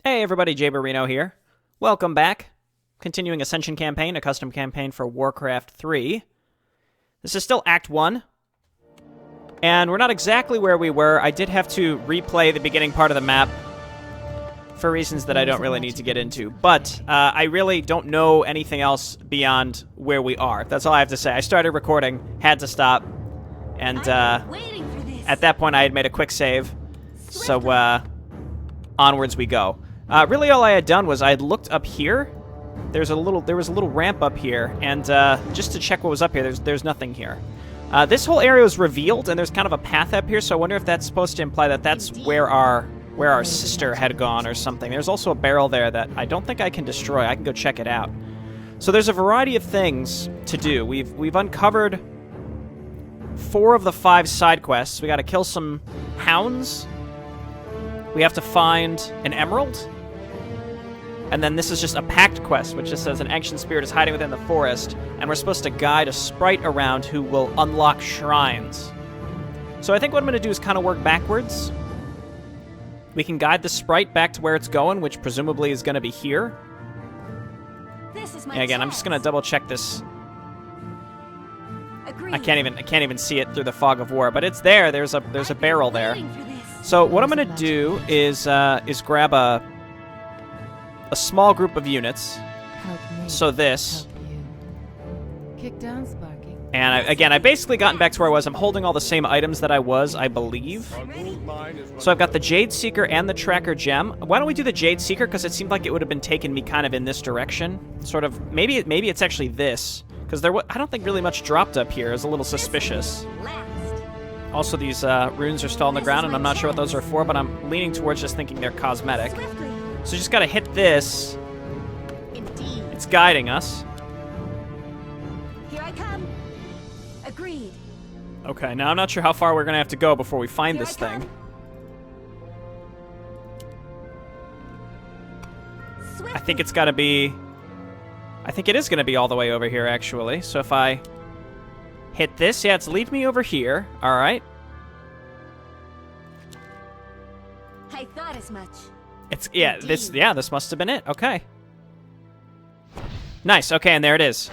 Hey everybody, Jayborino here. Welcome back. Continuing Ascension Campaign, a custom campaign for Warcraft 3. This is still Act 1. And we're not exactly where we were. I did have to replay the beginning part of the map for reasons that I don't really need to get into. But I really don't know anything else beyond where we are. That's all I have to say. I started recording, had to stop, and at that point I had made a quick save. So onwards we go. Really, all I had done was I had looked up here. There was a little ramp up here, and just to check what was up here, there's nothing here. This whole area was revealed, and there's kind of a path up here. So I wonder if that's supposed to imply that that's where our sister had gone or something. There's also a barrel there that I don't think I can destroy. I can go check it out. So there's a variety of things to do. We've uncovered 4 of the 5 side quests. We got to kill some hounds. We have to find an emerald. And then this is just a pact quest, which just says an ancient spirit is hiding within the forest, and we're supposed to guide a sprite around who will unlock shrines. So I think what I'm going to do is kind of work backwards. We can guide the sprite back to where it's going, which presumably is going to be here. This is my And again, I'm chance. just going to double check this. Agreed. I can't even see it through the fog of war, but it's there. There's a barrel there. Waiting for this. So what I'm going to do is grab a small group of units. Help me. So this, Help you. Kick down, Sparky. and I've basically gotten back to where I was. I'm holding all the same items that I was, I believe. So I've got the Jade Seeker and the Tracker Gem. Why don't we do the Jade Seeker? Because it seemed like it would have been taking me kind of in this direction. Sort of, maybe it's actually this. Because I don't think really much dropped up here. It's a little suspicious. Last. Also, these runes are still on the ground, and I'm not sure what those are for, but I'm leaning towards just thinking they're cosmetic. Swiftly. So just gotta hit this. Indeed. It's guiding us. Here I come. Agreed. Okay, now I'm not sure how far we're gonna have to go before we find Here this I come. thing. Swiftly. I think it's gotta be... I think it is gonna be all the way over here, actually. So if I hit this, yeah, it's lead me over here. Alright. I thought as much. It's, yeah, this must have been it. Okay. Nice, okay, and there it is.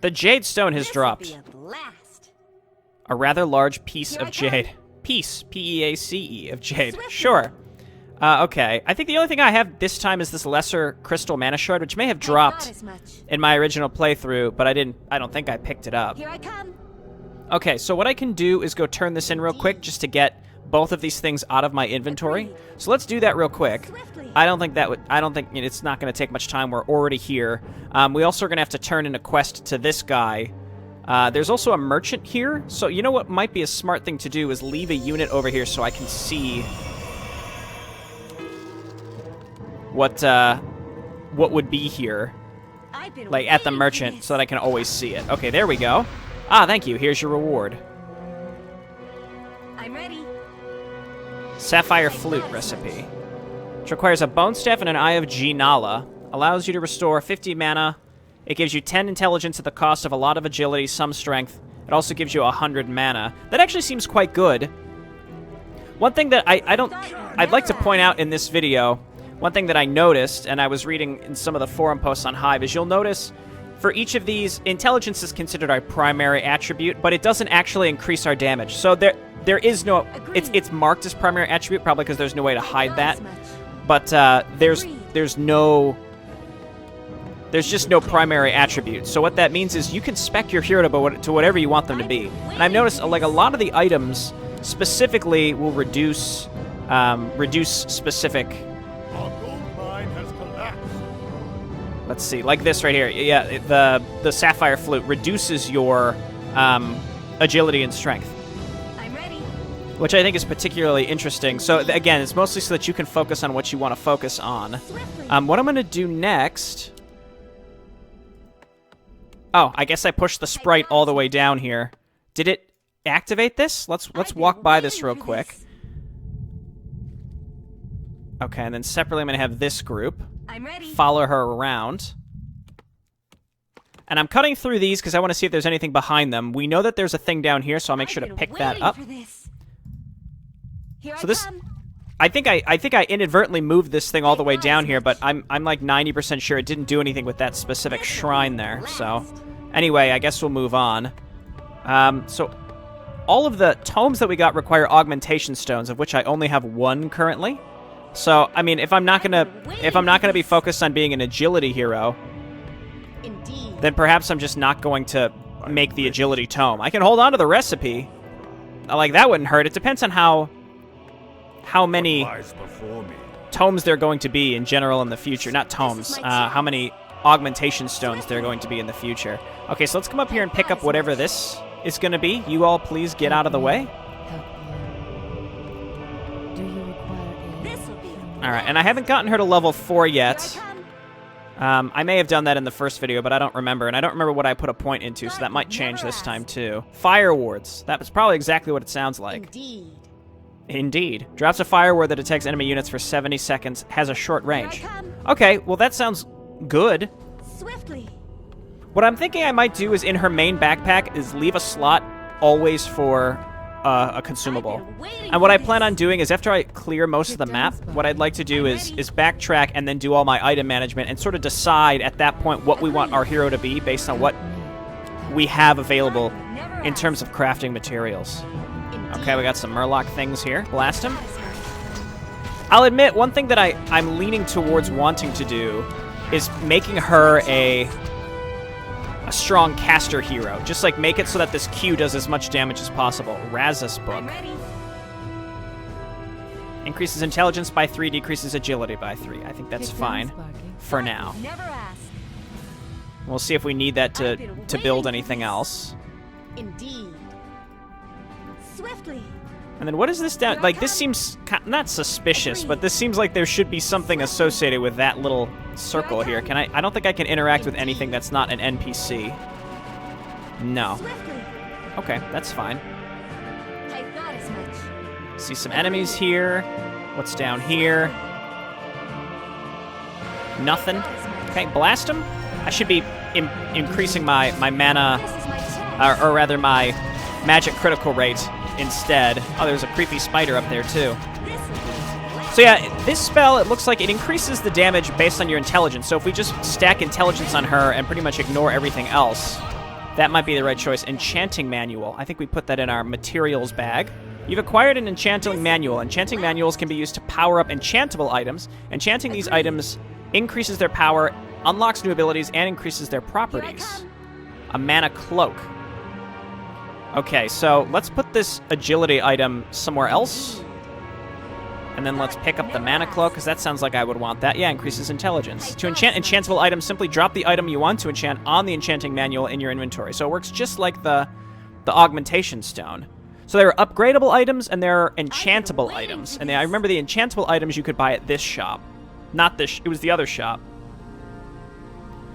The Jade Stone has This will dropped. be a blast. A rather large piece Here of I come. jade. Piece, P-E-A-C-E, of jade. Swiftly. Sure. Okay. I think the only thing I have this time is this lesser crystal mana shard, which may have I thought dropped as much. in my original playthrough, but I don't think I picked it up. Here I come. Okay, so what I can do is go turn this in real quick just to get both of these things out of my inventory. Agreed. So let's do that real quick. Swiftly. I don't think it's not going to take much time. We're already here. We also are going to have to turn in a quest to this guy. There's also a merchant here. So you know what might be a smart thing to do is leave a unit over here so I can see what would be here, I've been like at the waiting for merchant, this. so that I can always see it. Okay, there we go. Ah, thank you. Here's your reward. I'm ready. Sapphire Flute recipe. Which requires a Bone Staff and an Eye of Ginala. Allows you to restore 50 mana. It gives you 10 intelligence at the cost of a lot of agility, some strength. It also gives you 100 mana. That actually seems quite good. One thing that I'd like to point out in this video, one thing that I noticed, and I was reading in some of the forum posts on Hive, is you'll notice for each of these, intelligence is considered our primary attribute, but it doesn't actually increase our damage. So there is no... It's marked as primary attribute, probably because there's no way to hide Thought that. as much. But there's just no primary attribute. So what that means is you can spec your hero to whatever you want them to be. And I've noticed like a lot of the items specifically will reduce specific. Our gold mine has collapsed. Let's see, like this right here. Yeah, the Sapphire Flute reduces your agility and strength, I'm ready. which I think is particularly interesting. So again, it's mostly so that you can focus on what you want to focus on. Swiftly. What I'm going to do next... Oh, I guess I pushed the sprite all the way down here. Did it activate this? Let's I've been walk by this waiting real for quick. this. Okay, and then separately I'm going to have this group. I'm ready. Follow her around. And I'm cutting through these because I want to see if there's anything behind them. We know that there's a thing down here, so I'll make I've sure to been pick that waiting up. for this. Here So I this- come. I think I inadvertently moved this thing all the way down here, but I'm like 90% sure it didn't do anything with that specific shrine there. So, anyway, I guess we'll move on. So, all of the tomes that we got require augmentation stones, of which I only have one currently. So, I mean, if I'm not gonna be focused on being an agility hero, Indeed. then perhaps I'm just not going to make the agility tome. I can hold on to the recipe. Like, that wouldn't hurt. It depends on how many Lies before me. tomes there are going to be in general in the future. Not tomes. How many augmentation stones there are going to be in the future. Okay, so let's come up here and pick up whatever this is going to be. You all please get out of the way. Do you require aid? This'll be All right, and I haven't gotten her to level 4 Here I yet. come. I may have done that in the first video, but I don't remember, and I don't remember what I put a point into, so that might change this time too. Fire wards. That was probably exactly what it sounds like. Indeed. Indeed. Drops a fire ward that detects enemy units for 70 seconds, has a short range. Here I come. Okay, well that sounds good. Swiftly. What I'm thinking I might do is in her main backpack is leave a slot always for a consumable. I've been waiting And what I for plan this. on doing is after I clear most of the map, what I'd like to do is backtrack and then do all my item management and sort of decide at that point what we want our hero to be based on what we have available in terms of crafting materials. Okay, we got some Murloc things here. Blast him. I'll admit, one thing that I'm leaning towards wanting to do is making her a strong caster hero. Just like make it so that this Q does as much damage as possible. Razzus book. I'm ready. Increases intelligence by 3, decreases agility by 3. I think that's Kick down, fine Sparky. for now. Never ask. We'll see if we need that to build anything else. Indeed. Swiftly. And then what is this down? Like, this seems not suspicious, but this seems like there should be something associated with that little circle here. Can I don't think I can interact with anything that's not an NPC. No. Swiftly. Okay, that's fine. I thought as much. See some enemies here. What's down here? Nothing. Okay, blast them. I should be increasing my mana, This is my chance. or rather my magic critical rate instead. Oh, there's a creepy spider up there too. This'll be So yeah, this spell, it looks like it increases the damage based on your intelligence. So if we just stack intelligence on her and pretty much ignore everything else, that might be the right choice. Enchanting manual. I think we put that in our materials bag. You've acquired an enchanting manual. Enchanting manuals can be used to power up enchantable items. Enchanting these items increases their power, unlocks new abilities, and increases their properties. A mana cloak. Okay, so let's put this agility item somewhere else. And then let's pick up the mana cloak, because that sounds like I would want that. Yeah, increases intelligence. To enchant enchantable items, simply drop the item you want to enchant on the enchanting manual in your inventory. So it works just like the augmentation stone. So there are upgradable items, and there are enchantable items. And I remember the enchantable items you could buy at this shop. Not this, it was the other shop.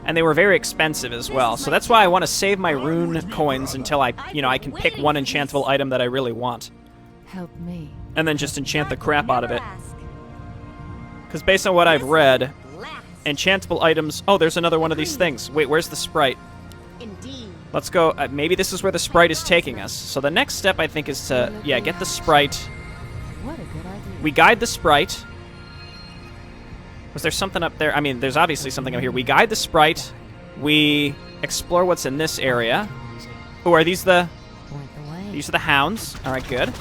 And they were very expensive as well. So that's why I want to save my rune coins until I can pick one enchantable item that I really want. Help me. And then just enchant the crap out of it. Ask. Because based on what I've read, Blast. enchantable items... Oh, there's another one of these things. Wait, where's the sprite? Indeed. Let's go... maybe this is where the sprite is taking us. So the next step, I think, is to, yeah, get the sprite. What a good idea. We guide the sprite. Was there something up there? I mean, there's obviously something up here. We guide the sprite. We explore what's in this area. Oh, are these the... Point the way. These are the hounds. All right, good.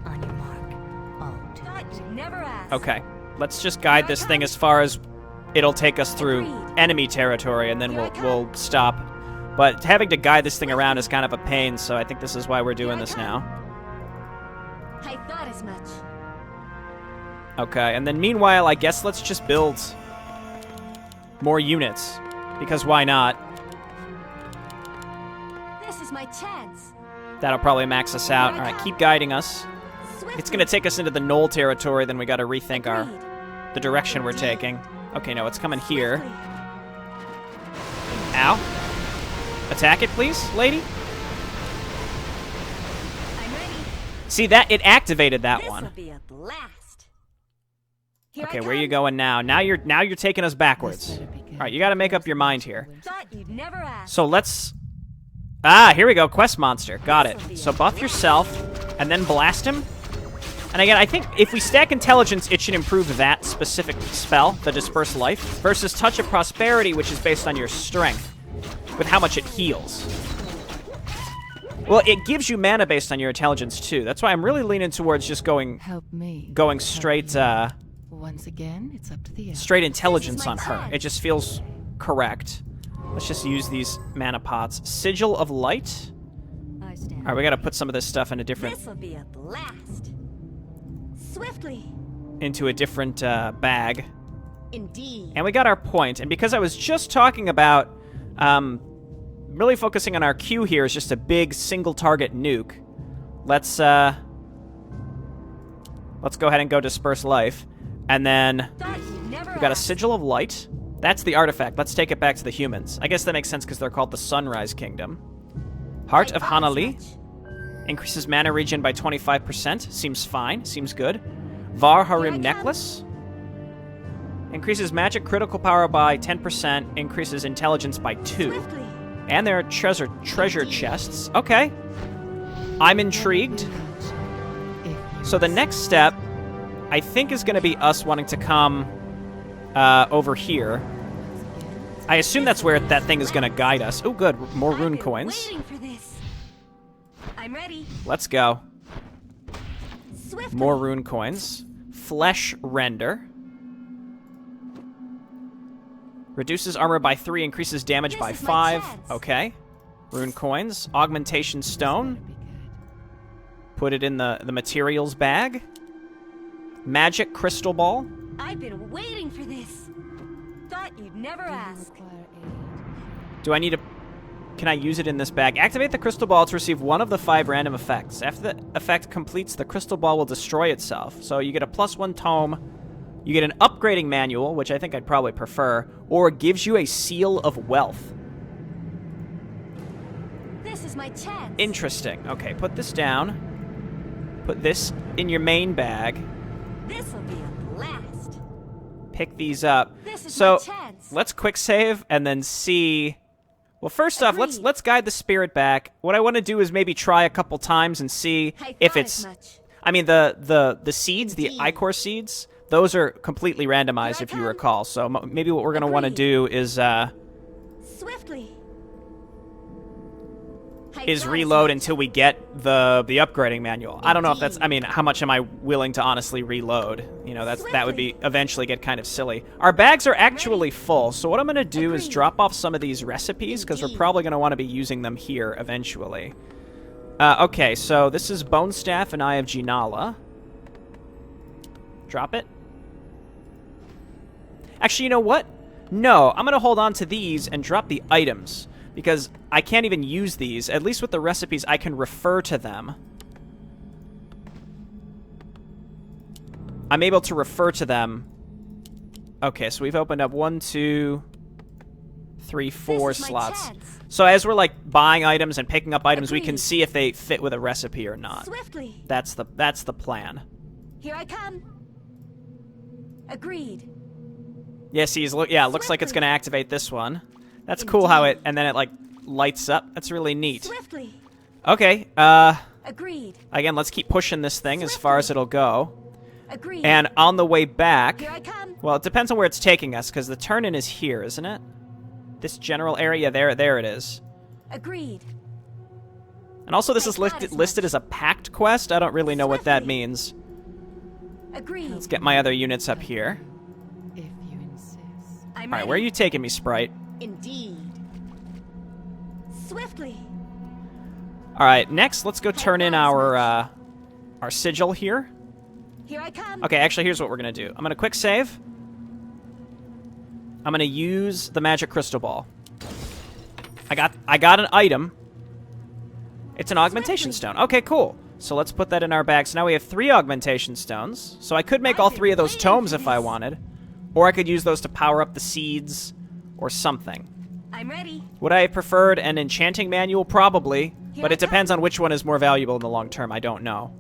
On your mark. All to Thought you'd never ask. Okay. Let's just guide this thing as far as it'll take us through enemy territory, and then we'll stop. But having to guide this thing around is kind of a pain, so I think this is why we're doing this now. I thought as much. Okay, and then meanwhile, I guess let's just build more units. Because why not? This is my chance. That'll probably max us out. Alright, keep guiding us. Swiftly. It's gonna take us into the knoll territory, then we gotta rethink Agreed. the direction we're taking. Okay, no, it's coming here. Swiftly. Ow. Attack it, please, lady. I'm ready. See, that it activated that This'll one. be a blast. Here Okay, I where are you come. going now? Now you're taking us backwards. This better be good. All right, you got to make up your mind here. Thought you'd never ask. So let's Ah, here we go. Quest monster. Got it. So buff yourself, and then blast him. And again, I think if we stack intelligence, it should improve that specific spell, the Disperse Life, versus Touch of Prosperity, which is based on your strength, with how much it heals. Well, it gives you mana based on your intelligence, too. That's why I'm really leaning towards just going straight, Once again, it's up to the straight intelligence on her. It just feels correct. Let's just use these mana pots. Sigil of Light. All right, we got to put some of this stuff in a different... This'll be a blast. Swiftly. Into a different bag. Indeed. And we got our point. And because I was just talking about really focusing on our Q here is just a big single target nuke, let's go ahead and go Disperse Life. And then we got a Sigil of Light. That's the artifact. Let's take it back to the humans. I guess that makes sense because they're called the Sunrise Kingdom. Heart of Hanali. Increases mana regen by 25%. Seems fine. Seems good. Var Harim Necklace. Increases magic critical power by 10%. Increases intelligence by 2. Swiftly. And there are treasure chests. Okay. I'm intrigued. So the next step, I think, is going to be us wanting to come over here. I assume that's where that thing is going to guide us. Oh, good. More rune coins. Waiting for this. I'm ready. Let's go. Swiftly. More rune coins. Flesh Render. Reduces armor by 3, increases damage This by is my 5. chance. Okay. Rune coins. Augmentation Stone. Put it in the materials bag. Magic Crystal Ball. I've been waiting for this. Thought you'd never ask. Do I need to... Can I use it in this bag? Activate the crystal ball to receive one of the 5 random effects. After the effect completes, the crystal ball will destroy itself. So you get a +1 tome. You get an upgrading manual, which I think I'd probably prefer, or it gives you a Seal of Wealth. This is my chance. Interesting. Okay, put this down. Put this in your main bag. This'll be a blast. Pick these up. This is So my chance. let's quick save and then see. Well, first off, Agreed. let's guide the spirit back. What I want to do is maybe try a couple times and see I if thought it's. as much. I mean, the seeds, the Indeed. ichor seeds, those are completely randomized, Here I if you come. recall. So maybe what we're going to want to Agreed. do is Swiftly. I is thought as reload much. until we get the upgrading manual. I don't know if that's. Indeed. I mean, how much am I willing to honestly reload? You know, that would be eventually get kind of silly. Our bags are actually full, so what I'm going to do is Agreed. drop off some of these recipes because we're Indeed. probably going to want to be using them here eventually. Okay, so this is Bone Staff and Eye of Jinala. Drop it. Actually, you know what? No, I'm going to hold on to these and drop the items, because I can't even use these. At least with the recipes, I can refer to them. I'm able to refer to them. Okay, so we've opened up 1, 2, 3, 4 This is my slots. chance. So as we're like buying items and picking up items, we can Agreed. see if they fit with a recipe or not. Swiftly. That's the plan. Here I come. Agreed. Yeah, see, it looks like it's Swiftly. going to activate this one. That's cool how Indeed. and then it like lights up. That's really neat. Swiftly. Okay, Agreed. again, let's keep pushing this thing as far as it'll go. Agreed. And on the way back, Here I come. well, it depends on where it's taking us, because the turn-in is here, isn't it? This general area, there it is. Agreed. And also this I is thought as listed much. as a packed quest. I don't really know what that Swiftly. means. Agreed. Let's get my other units up here. If you insist. I'm All right, ready. where are you taking me, Sprite? Indeed. Swiftly. All right, next, let's go turn in our sigil here. Here I come. Okay, actually, here's what we're going to do. I'm going to quick save. I'm going to use the magic crystal ball. I got an item. It's an augmentation stone. Okay, cool. So let's put that in our bag. So now we have 3 augmentation stones. So I could make all 3 of those tomes if I wanted. Or I could use those to power up the seeds or something. I'm ready. Would I have preferred an enchanting manual? Probably. Here But I it depends on which one is more valuable in the long term. I don't know.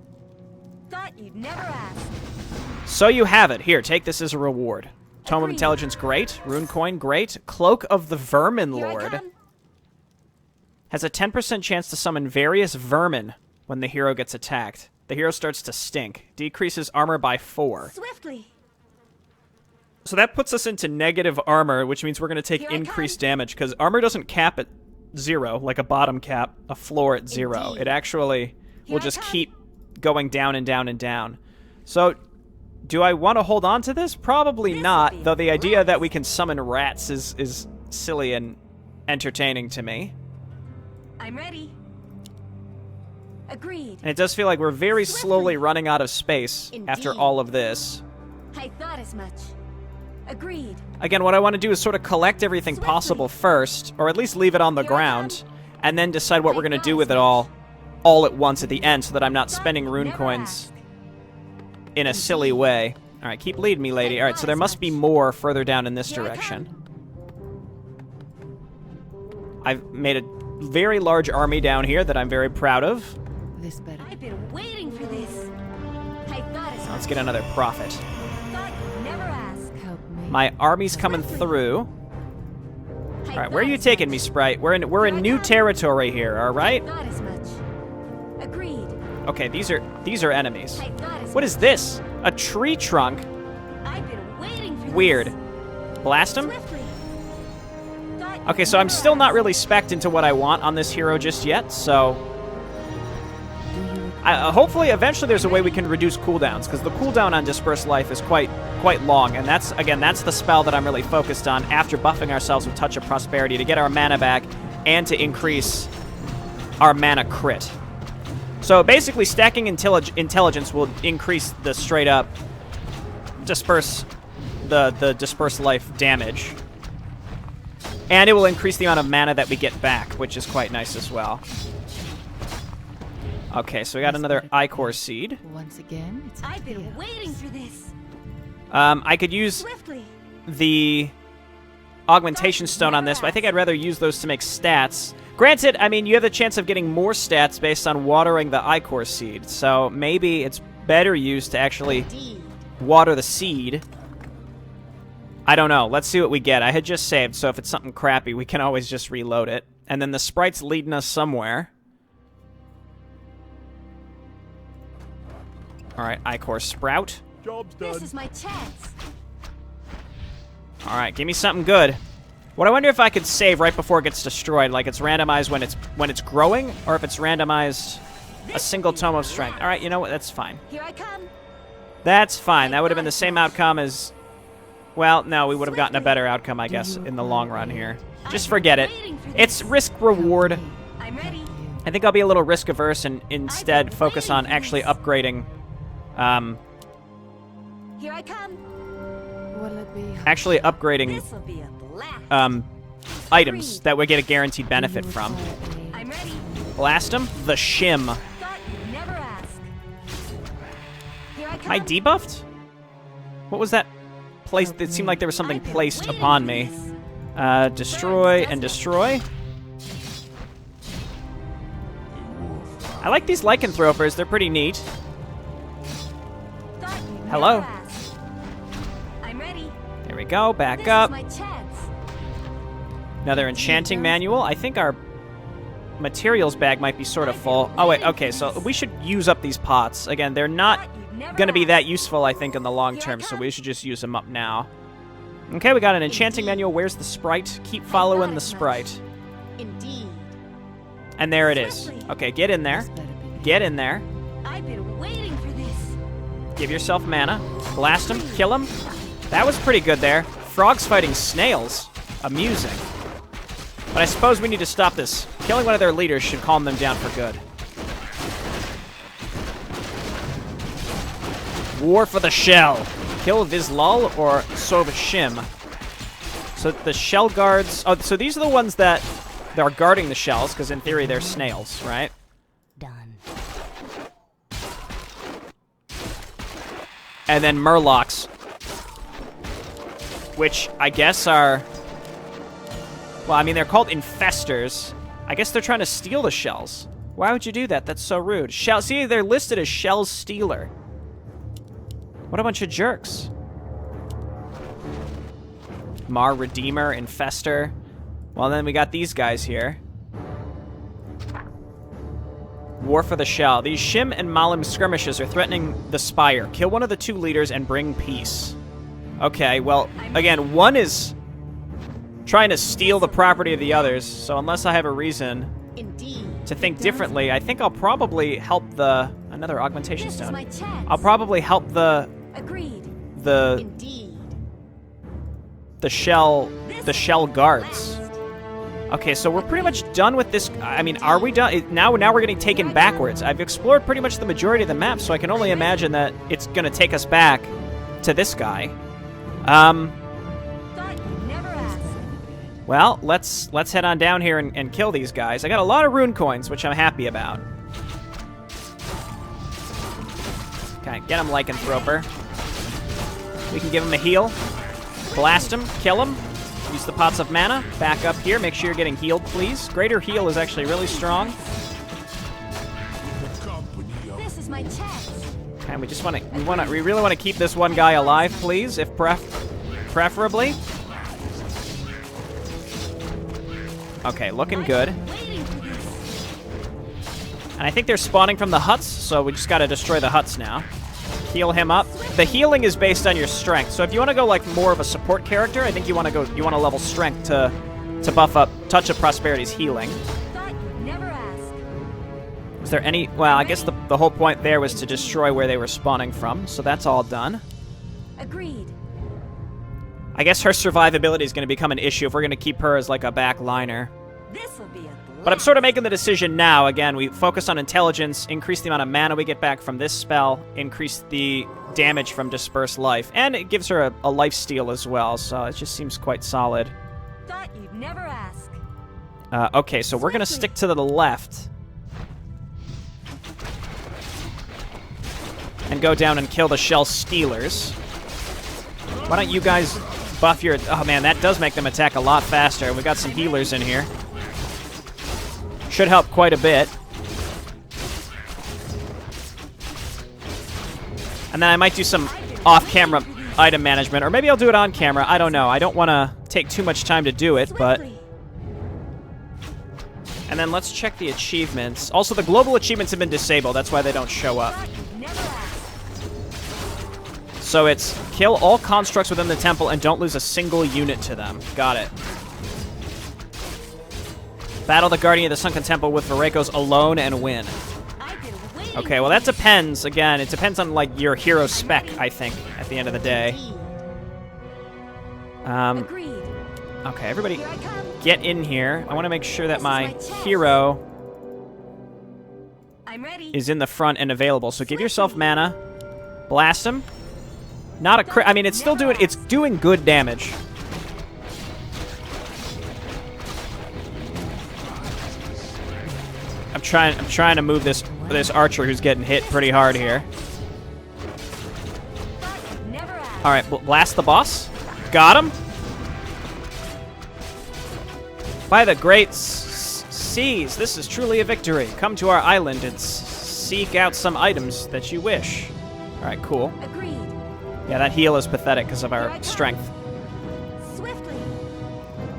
Thought you'd never ask. So you have it. Here, take this as a reward. Tome of Agreed. Intelligence, great. Rune Coin, great. Cloak of the Vermin Here I Lord. come. Has a 10% chance to summon various vermin when the hero gets attacked. The hero starts to stink. Decreases armor by 4. Swiftly. So that puts us into negative armor, which means we're going to take increased damage, because armor doesn't cap at 0, like a bottom cap, a floor at 0. Indeed. It actually will just keep going down and down and down. So, do I want to hold on to this? Probably not, though the idea that we can summon rats is silly and entertaining to me. I'm ready. Agreed. And it does feel like we're very slowly running out of space after Indeed. all of this. I thought as much. Agreed. Again, what I want to do is sort of collect everything possible first, or at least leave it on the Here I ground, come. and then decide what we're going to do with it all at once at the end, so that I'm not spending rune coins in a silly way. All right, keep leading me, lady. All right, so there must be more further down in this Here I direction. I've made a very large army down here that I'm very proud of. This better. I've been waiting for this. I thought as much. Let's get another profit. Thought you'd never ask. Help me. My army's coming through. All right, where are you taking me, Sprite? We're in new territory here. All right. I thought as much. Agreed. Okay, these are enemies. I thought as What is this? A tree trunk? I've been waiting for Weird. this. Blast him? Swiftly. Thought you'd Okay, so I'm never still not ask. really spec'd into what I want on this hero just yet, so... Do you hopefully, eventually there's a way we can reduce cooldowns, because the cooldown on Disperse Life is quite long, and that's the spell that I'm really focused on after buffing ourselves with Touch of Prosperity to get our mana back and to increase our mana crit. So basically, stacking intelligence will increase the straight-up disperse the Disperse Life damage. And it will increase the amount of mana that we get back, which is quite nice as well. Okay, so we got another Ichor Seed. once again? It's up I've to the been earth. waiting for this. I could use Swiftly. the Augmentation Stone on this, but I think I'd rather use those to make stats. Granted, I mean, you have the chance of getting more stats based on watering the Ichor Seed, so maybe it's better used to actually Indeed. water the seed. I don't know. Let's see what we get. I had just saved, so if it's something crappy, we can always just reload it. And then the sprite's leading us somewhere. Alright, Ichor Sprout. Job's done. This is my chance. Alright, give me something good. What I wonder if I could save right before it gets destroyed, like it's randomized when it's growing, or if it's randomized a single Tome of Strength. Alright, you know what? That's fine. Here I come. That's fine. That would have been the same outcome as... Well, no, we would have gotten a better outcome, I guess, in the long run here. Just forget it. It's risk-reward. I'm ready. I think I'll be a little risk-averse and instead focus on actually upgrading... Here I come. What'll it be? actually upgrading This'll be a blast. items that we get a guaranteed benefit from. I'm ready. Blast him. The Shim. Thought you'd never ask. Here I come. Am I debuffed? What was that placed? It seemed like there was something I've been placed waiting upon for me. this. Destroy and destroy. I like these lycanthropers. They're pretty neat. Thought you'd Hello. never ask. I'm ready. There we go. Back This up. is my chance. Another enchanting manual. I think our materials bag might be sort of full. Oh, wait. Okay, so we should use up these pots. Again, they're not Thought you'd never going to be ask. that useful, I think, in the long term, so we should just use them up now. Okay, we got an enchanting manual. Where's the sprite? Keep following the sprite. Indeed. And there it is. Okay, get in there. This better be. Get in there. I've been waiting for this. Give yourself mana. Blast him. Kill him. That was pretty good there. Frogs fighting snails. Amusing. But I suppose we need to stop this. Killing one of their leaders should calm them down for good. War for the Shell. Kill Vizlal or Sovashim. So the shell guards... Oh, so these are the ones that are guarding the shells, because in theory they're snails, right? Done. And then Murlocs, which I guess are... Well, I mean, they're called infestors. I guess they're trying to steal the shells. Why would you do that? That's so rude. See, they're listed as Shell Stealer. What a bunch of jerks. Mar Redeemer, Infestor. Well, then we got these guys here. War for the Shell. These Shim and Malim skirmishes are threatening the Spire. Kill one of the 2 leaders and bring peace. Okay, well, again, one is trying to steal the property of the others, so unless I have a reason to think differently, I think I'll probably help the... Another augmentation stone. I'll probably help the shell guards. Okay, so we're pretty much done with this. I mean, are we done? Now we're getting taken backwards. I've explored pretty much the majority of the map, so I can only imagine that it's going to take us back to this guy. Well, let's head on down here and kill these guys. I got a lot of rune coins, which I'm happy about. Okay, get him, Lycanthroper. We can give him a heal. Blast him, kill him. Use the pots of mana. Back up here. Make sure you're getting healed, please. Greater heal is actually really strong. This is my chance. And we really want to keep this one guy alive, please, if preferably. Okay, looking good. And I think they're spawning from the huts, so we just got to destroy the huts now. Heal him up. The healing is based on your strength, so if you want to go like more of a support character, I think you want to level strength to buff up Touch of Prosperity's healing. Is there any... Well, I guess the whole point there was to destroy where they were spawning from, so that's all done. Agreed. I guess her survivability is going to become an issue if we're going to keep her as like a back liner. This will be a But I'm sort of making the decision now. Again, we focus on intelligence, increase the amount of mana we get back from this spell, increase the damage from Disperse Life, and it gives her a life steal as well, so it just seems quite solid. Thought you'd never ask. Okay, so we're going to stick to the left. And go down and kill the Shell Stealers. Why don't you guys buff your... Oh man, that does make them attack a lot faster. We got some healers in here. Should help quite a bit. And then I might do some off-camera item management, or maybe I'll do it on camera. I don't know. I don't want to take too much time to do it, but... And then let's check the achievements. Also, the global achievements have been disabled. That's why they don't show up. So it's kill all constructs within the temple and don't lose a single unit to them. Got it. Battle the Guardian of the Sunken Temple with Varekos alone and win. Okay, well that depends. Again, it depends on like your hero spec, I think, at the end of the day. Okay, everybody get in here. I want to make sure that my hero is in the front and available. So give yourself mana. Blast him. Not a crit. I mean, it's still doing good damage. I'm trying to move this archer who's getting hit pretty hard here. All right, blast the boss. Got him. By the great seas, this is truly a victory. Come to our island and seek out some items that you wish. All right, cool. Agreed. Yeah, that heal is pathetic because of our strength. Swiftly.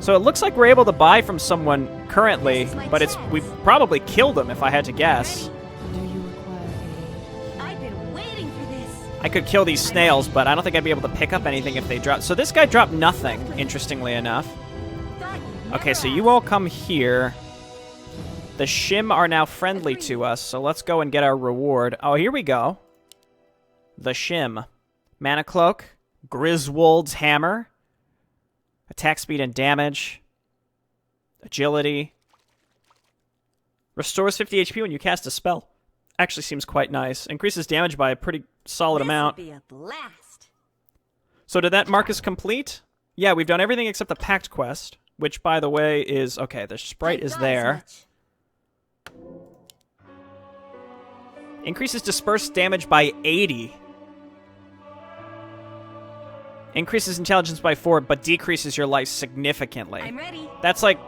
So it looks like we're able to buy from someone currently, but we've probably killed him if I had to guess. Do you require aid? I've been waiting for this. I could kill these snails, but I don't think I'd be able to pick up anything if they drop. So this guy dropped nothing, interestingly enough. Okay, so you all come here. The Shim are now friendly to us, so let's go and get our reward. Oh, here we go. The Shim. Mana Cloak, Griswold's Hammer, attack speed and damage, agility, restores 50 HP when you cast a spell. Actually seems quite nice. Increases damage by a pretty solid amount. This will be a blast. So did that mark us complete? Yeah, we've done everything except the Pact quest, which, by the way, is... Okay, the sprite is there. Increases dispersed damage by 80. Increases intelligence by 4, but decreases your life significantly. I'm ready. That's like...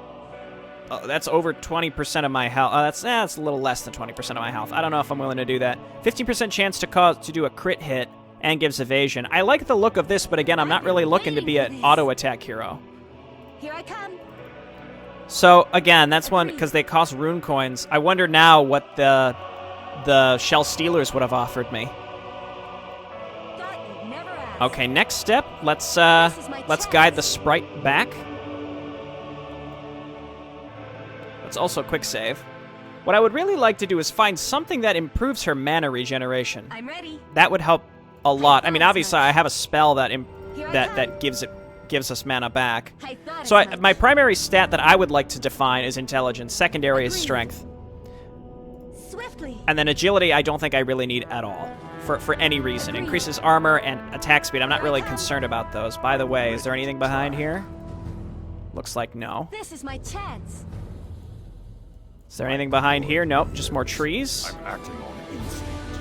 that's over 20% of my health. That's a little less than 20% of my health. I don't know if I'm willing to do that. 15% chance to do a crit hit and gives evasion. I like the look of this, but again, I'm not really looking to be an auto-attack hero. Here I come. So, again, that's one, because they cost rune coins. I wonder now what the the Shell Stealers would have offered me. Thought you'd never ask. Okay, next step. Let's guide the sprite back. Let's also quick save. What I would really like to do is find something that improves her mana regeneration. I'm ready. That would help a lot. I mean, obviously, I have a spell that Here I that come. gives us mana back. I thought So as much. my primary stat that I would like to define is intelligence. Secondary is Agreed. strength. Swiftly. And then agility, I don't think I really need at all. For any reason. Agreed. Increases armor and attack speed. I'm not really concerned about those. By the way, is there anything behind here? Looks like no. This is my chance. Is there anything behind here? Nope, just more trees. I'm acting on instinct.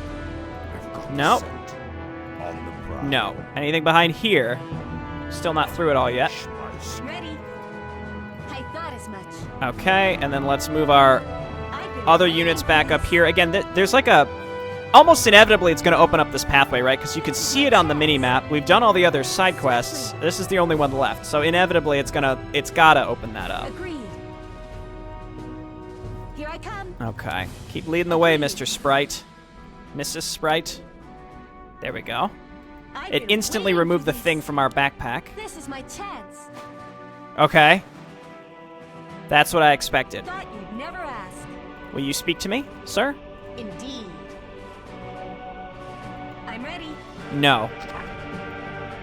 I've got Nope. scent on the prowl. No. Anything behind here? Still not through it all yet. Spice. Ready. I thought as much. Okay, and then let's move our I've been other waiting units for back up this. here. Again, there's like a... Almost inevitably, it's going to open up this pathway, right? Because you can see it on the mini-map. We've done all the other side quests. This is the only one left. So inevitably, it's gotta open that up. Agreed. Here I come. Okay. Keep leading the way, Mr. Sprite. Mrs. Sprite. There we go. I've It been instantly waiting removed for the this. thing from our backpack. This is my chance. Okay. That's what I expected. Thought you'd never ask. Will you speak to me, sir? Indeed. I'm ready. No.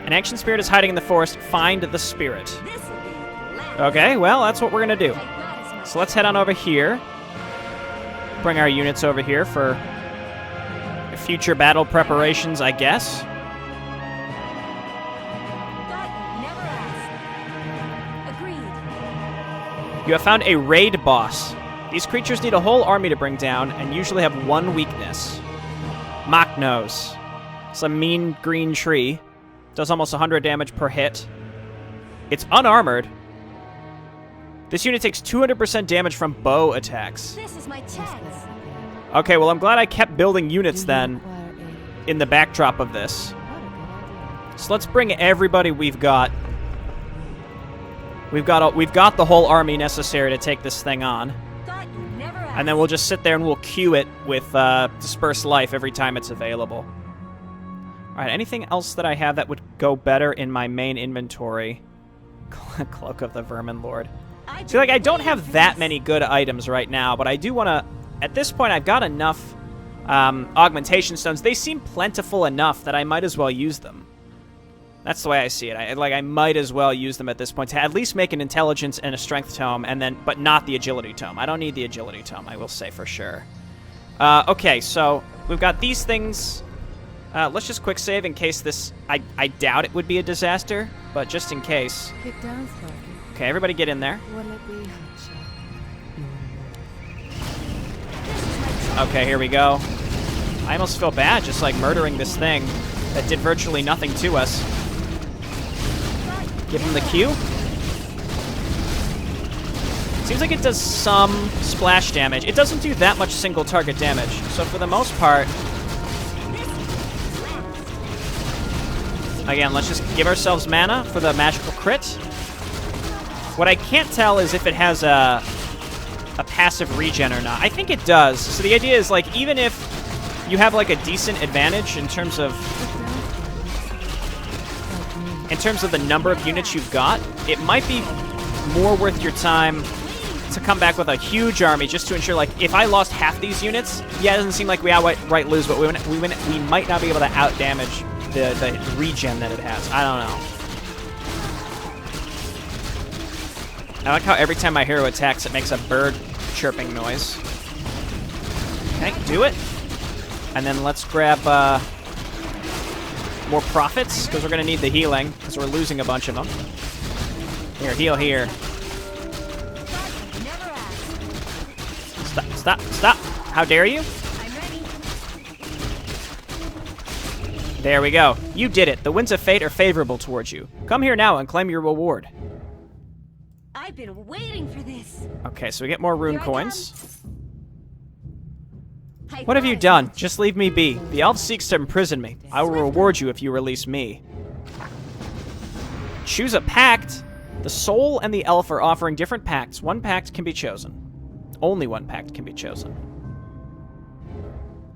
An ancient spirit is hiding in the forest. Find the spirit. This will be loud. Okay, well, that's what we're gonna do. I thought as much. So let's head on over here. Bring our units over here for future battle preparations, I guess. Thought you'd never ask. Agreed. You have found a raid boss. These creatures need a whole army to bring down and usually have one weakness. Mock Nose. It's a mean green tree. Does almost 100 damage per hit. It's unarmored. This unit takes 200% damage from bow attacks. This is my chance. Okay, well, I'm glad I kept building units then Require a in the backdrop of this. what a good idea. So let's bring everybody we've got. We've got the whole army necessary to take this thing on. Thought you'd never ask. And then we'll just sit there and we'll queue it with Disperse Life every time it's available. Alright, anything else that I have that would go better in my main inventory? Cloak of the Vermin Lord. I've See, like, been I don't waiting have for that this. many good items right now, but I do want to... At this point, I've got enough augmentation stones. They seem plentiful enough that I might as well use them. That's the way I see it. I might as well use them at this point to at least make an intelligence and a strength tome, but not the agility tome. I don't need the agility tome, I will say for sure. Okay, so we've got these things. Let's just quick save in case this... I doubt it would be a disaster, but just in case. Kick down, Sparky. Okay, everybody get in there. Will it be hotshot? Okay, here we go. I almost feel bad just, like, murdering this thing that did virtually nothing to us. Give him the Q. Seems like it does some splash damage. It doesn't do that much single target damage. So for the most part... Again, let's just give ourselves mana for the magical crit. What I can't tell is if it has a passive regen or not. I think it does. So the idea is, like, even if you have, like, a decent advantage in terms of the number of units you've got, it might be more worth your time to come back with a huge army just to ensure, like, if I lost half these units, yeah, it doesn't seem like we outright lose, but we might not be able to out-damage the regen that it has. I don't know. I like how every time my hero attacks, it makes a bird chirping noise. Okay, do it. And then let's grab more profits, because we're going to need the healing, because we're losing a bunch of them. Here, heal here. Never ask. Stop, stop, stop. How dare you? I'm ready. There we go. You did it. The winds of fate are favorable towards you. Come here now and claim your reward. I've been waiting for this. Okay, so we get more rune Here I coins. I What have thought you as done? much. Just leave me be. The elf seeks to imprison me. I will reward you if you release me. Choose a pact. The soul and the elf are offering different pacts. One pact can be chosen. Only one pact can be chosen.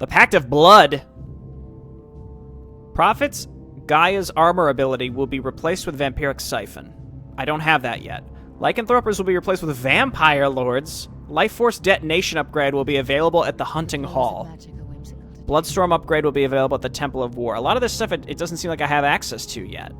The Pact of Blood. Prophet's Gaia's armor ability will be replaced with Vampiric Siphon. I don't have that yet. Lycanthropers will be replaced with Vampire Lords. Life Force Detonation upgrade will be available at the Hunting Hall. Bloodstorm upgrade will be available at the Temple of War. A lot of this stuff, it doesn't seem like I have access to yet.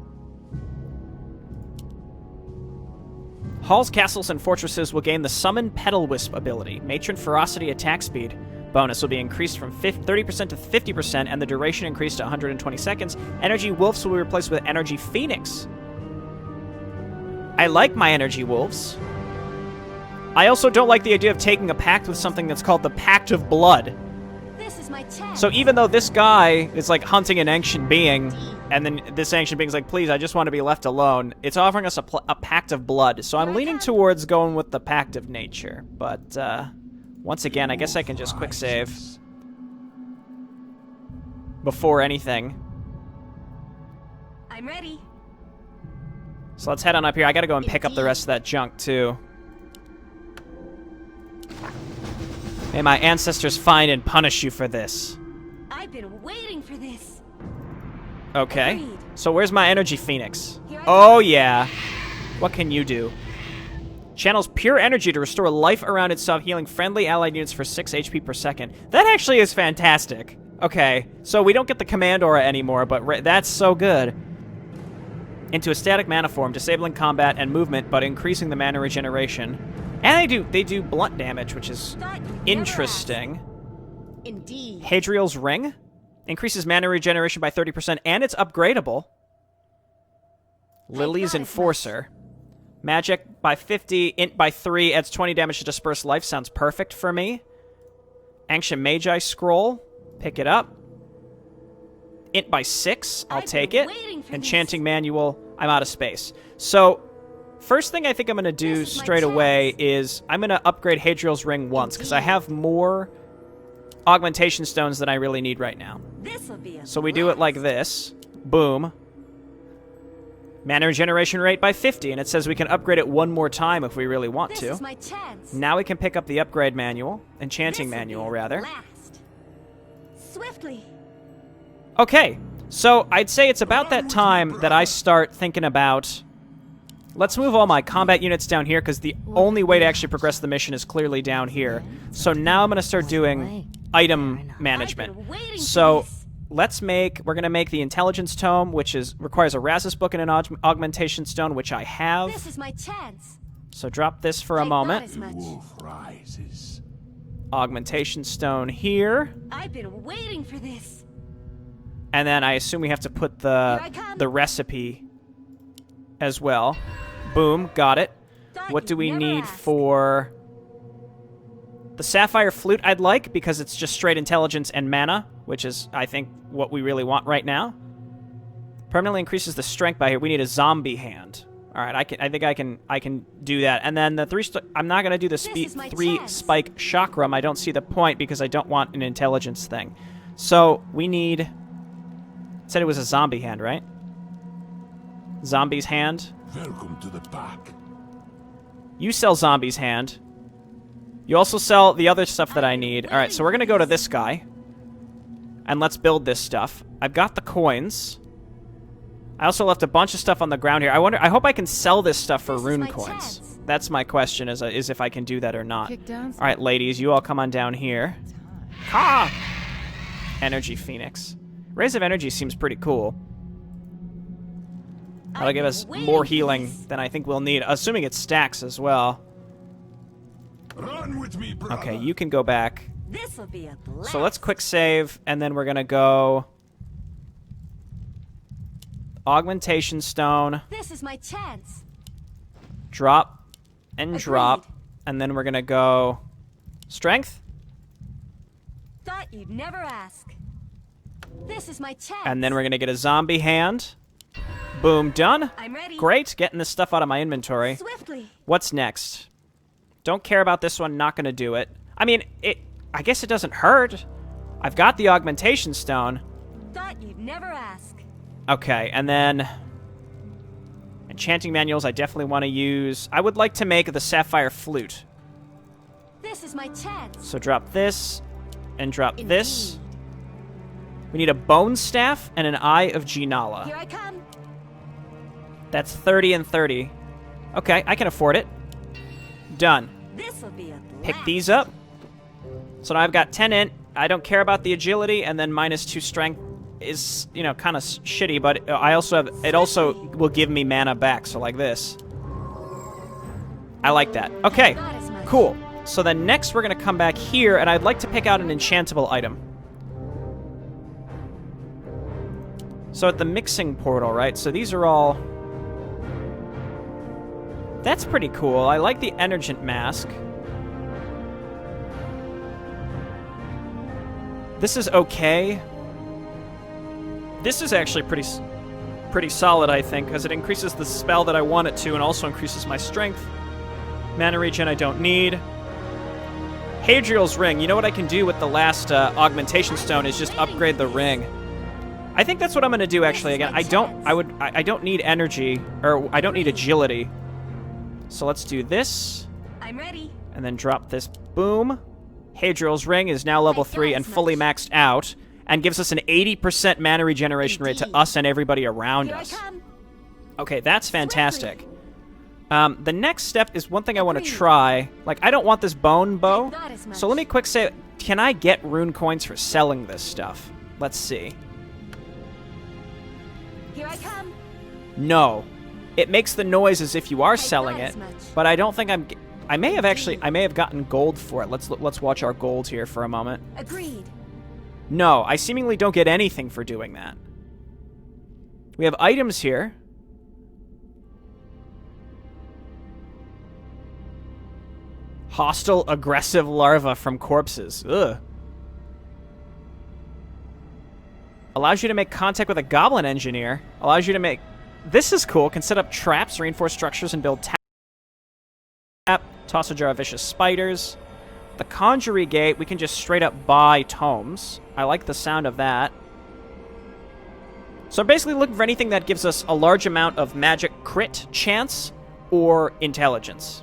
Halls, castles, and fortresses will gain the Summon Petal Wisp ability. Matron Ferocity attack speed bonus will be increased from 30% to 50%, and the duration increased to 120 seconds. Energy Wolves will be replaced with Energy Phoenix. I like my Energy Wolves. I also don't like the idea of taking a pact with something that's called the Pact of Blood. This is my chance. So even though this guy is like hunting an ancient being, and then this ancient being's like, please, I just want to be left alone, it's offering us a Pact of Blood. So I'm leaning towards going with the Pact of Nature. But, once again, I guess I can just quick save before anything. I'm ready. So let's head on up here. I gotta go and pick up the rest of that junk, too. May my ancestors find and punish you for this. I've been waiting for this. Okay. Agreed. So where's my Energy Phoenix? Here I Oh, yeah. What can you do? Channels pure energy to restore life around itself, healing friendly allied units for 6 HP per second. That actually is fantastic. Okay, so we don't get the command aura anymore, but that's so good. Into a static mana form, disabling combat and movement, but increasing the mana regeneration. And they do blunt damage, which is interesting. Indeed. Hadriel's Ring increases mana regeneration by 30%, and it's upgradable. Lily's Enforcer. Magic by 50, int by 3, adds 20 damage to disperse life. Sounds perfect for me. Ancient Magi Scroll. Pick it up. Int by 6. I'll take it. Enchanting Manual. I'm out of space. So, first thing I think I'm going to do straight away is I'm going to upgrade Hadriel's Ring once, because I have more augmentation stones than I really need right now. So we do it like this. Boom. Mana regeneration rate by 50, and it says we can upgrade it one more time if we really want to. This is my chance. Now we can pick up the upgrade manual, enchanting manual, rather. Last. Swiftly. Okay, so I'd say it's about that time that I start thinking about... Let's move all my combat units down here, because the only way to actually progress the mission is clearly down here. So now I'm going to start doing item management. So... we're going to make the Intelligence Tome, which requires a Razus Book and an Augmentation Stone, which I have. This is my chance. So drop this for a moment. The wolf rises. Augmentation Stone here. I've been waiting for this. And then I assume we have to put the recipe as well. Boom, got it. What do we need for... The Sapphire Flute I'd like, because it's just straight intelligence and mana, which is, I think, what we really want right now. Permanently increases the strength by here. We need a zombie hand. All right, I think I can do that. And then the I'm not going to do the 3 spike chakram. I don't see the point because I don't want an intelligence thing. So we need... It said it was a zombie hand, right? Zombie's hand. Welcome to the pack. You sell zombie's hand. You also sell the other stuff that I need. All right, so we're going to go to this guy. And let's build this stuff. I've got the coins. I also left a bunch of stuff on the ground here. I hope I can sell this stuff for rune coins. That's my question, is if I can do that or not. All right, ladies, you all come on down here. Ha! Energy Phoenix. Rays of Energy seems pretty cool. That'll give us more healing than I think we'll need, assuming it stacks as well. Run with me, brother. Okay, you can go back. This'll be a blast. So let's quick save, and then we're going to go... Augmentation Stone. This is my chance. Drop and Agreed. drop. And then we're going to go... Strength? Thought you'd never ask. This is my chance. And then we're going to get a zombie hand. Boom, done. I'm ready. Great, getting this stuff out of my inventory. Swiftly. What's next? Don't care about this one, not going to do it. I mean, I guess it doesn't hurt. I've got the Augmentation Stone. Thought you'd never ask. Okay, and then... Enchanting Manuals I definitely want to use. I would like to make the Sapphire Flute. This is my chance. So drop this, and drop this. We need a bone staff and an eye of Ginala. Here I come. That's 30 and 30. Okay, I can afford it. Done. This'll be a Pick blast. these up. So now I've got 10 int. I don't care about the agility, and then -2 strength is, you know, kind of shitty, but I also have, it also will give me mana back, so like this. I like that. Okay, Not as much. cool. So then next we're going to come back here, and I'd like to pick out an enchantable item. So at the mixing portal, right? So these are all... That's pretty cool. I like the Energent Mask. This is okay. This is actually pretty solid, I think, because it increases the spell that I want it to and also increases my strength. Mana regen I don't need. Hadriel's Ring. You know what I can do with the last augmentation stone is just upgrade the ring. I think that's what I'm going to do, actually. Again, I don't need energy, or I don't need agility. So let's do this. I'm ready. And then drop this. Boom. Hadriel's Ring is now level 3 and fully maxed out, and gives us an 80% mana regeneration rate to us and everybody around Here us. I come. Okay, that's fantastic. The next step is one thing I want to try. Like, I don't want this bone bow. Not as much. So let me quick say, can I get rune coins for selling this stuff? Let's see. Here I come. No. It makes the noise as if you are Not selling it, as much. but I don't think I may have gotten gold for it. Let's watch our gold here for a moment. Agreed. No, I seemingly don't get anything for doing that. We have items here. Hostile aggressive larva from corpses. Ugh. Allows you to make contact with a goblin engineer. Allows you to make... This is cool. Can set up traps, reinforce structures, and build tap. Toss a jar of vicious spiders. The Conjury Gate, we can just straight up buy tomes. I like the sound of that. So I'm basically looking for anything that gives us a large amount of magic crit chance or intelligence.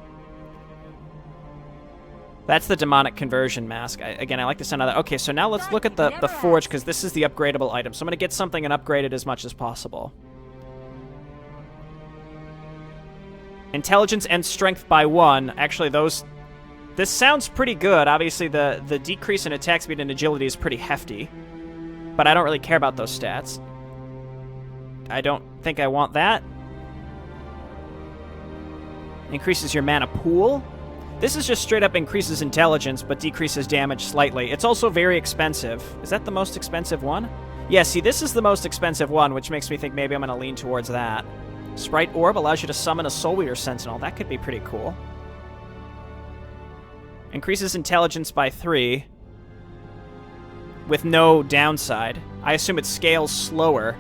That's the demonic conversion mask. Again, I like the sound of that. Okay, so now let's look at the forge, because this is the upgradable item. So I'm going to get something and upgrade it as much as possible. Intelligence and strength by 1. Actually, those... This sounds pretty good. Obviously, the decrease in attack speed and agility is pretty hefty. But I don't really care about those stats. I don't think I want that. Increases your mana pool. This is just straight up increases intelligence, but decreases damage slightly. It's also very expensive. Is that the most expensive one? Yeah, see, this is the most expensive one, which makes me think maybe I'm going to lean towards that. Sprite Orb allows you to summon a Soul Eater Sentinel. That could be pretty cool. Increases intelligence by 3. With no downside. I assume it scales slower